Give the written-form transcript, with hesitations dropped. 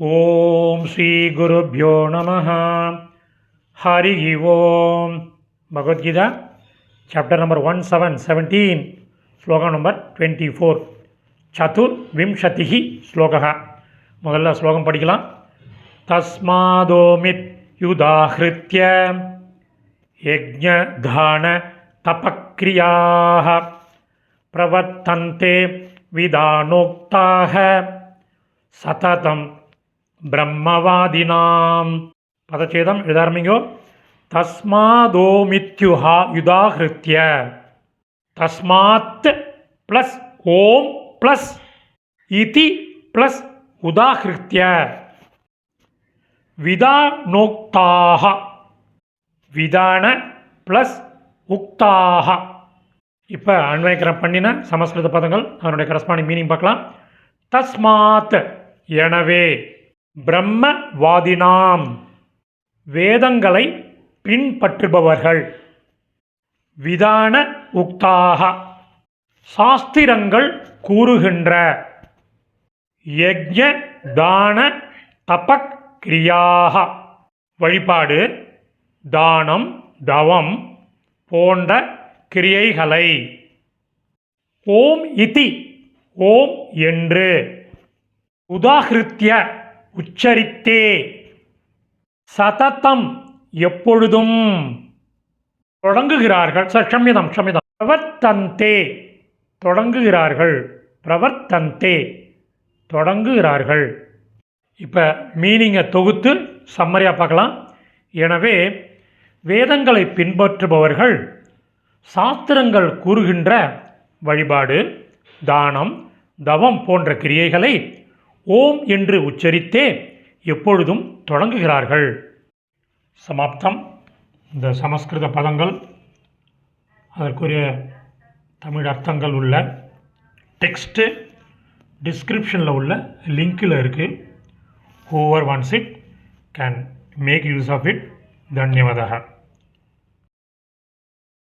ஓம் ஸ்ரீ குருப்யோ நமः. ஹரி ஓம். Bhagavad Gita chapter number 1717 ஸ்லோகம் number 24 சதுர்விம்சதிஹி ஸ்லோகः. முதல்ல ஸ்லோகம் படிக்கலாம். தஸ்மாதோமித் யுதாஹ்ருத்ய யஜ்ஞதான தபக்ரியாः பிரவர்த்தந்தே விதானோக்தாः சததம் பிரம்மவாதினாம். பதச்சேதம் எழுதாரம்பிங்கோ. தஸ்மாதோமித்யுஹா யுதாஹ்ருத்ய. தஸ்மாத் ப்ளஸ் ஓம் ப்ளஸ் இதி ப்ளஸ் உதாஹ்ருத்ய விதானோக்தாக. விதான ப்ளஸ் உக்தாக. இப்போ அன்வயக்கரம் பண்ணின சமஸ்கிருத பதங்கள் அதனுடைய கரஸ்பாண்டிங் மீனிங் பார்க்கலாம். தஸ்மாத் எனவே, பிரம்மவாதினாம் வேதங்களை பின்பற்றுபவர்கள், விதான உக்தாக சாஸ்திரங்கள் கூறுகின்ற, யஜ்ஞ தான தபக் கிரியாக வழிபாடு, தானம் தவம் போன்ற கிரியைகளை, ஓம் இதி ஓம் என்று, உதாஹ்ருத்ய உச்சரித்தே, சததம் எப்பொழுதும் தொடங்குகிறார்கள். க்ஷம்யதம் பிரவர்த்தந்தே தொடங்குகிறார்கள். பிரவர்த்தந்தே தொடங்குகிறார்கள். இப்போ மீனிங்கை தொகுத்து சம்மரியாக பார்க்கலாம். எனவே வேதங்களை பின்பற்றுபவர்கள் சாஸ்திரங்கள் கூறுகின்ற வழிபாடு, தானம் தவம் போன்ற கிரியைகளை ஓம் என்று உச்சரித்தே எப்பொழுதும் தொடங்குகிறார்கள். சமாப்தம். இந்த சமஸ்கிருத பதங்கள் அதற்குரிய தமிழ் அர்த்தங்கள் உள்ள டெக்ஸ்ட்டு டிஸ்கிரிப்ஷனில் உள்ள லிங்கில் இருக்குது. Whoever wants it can make use of it. தன்யவாதः.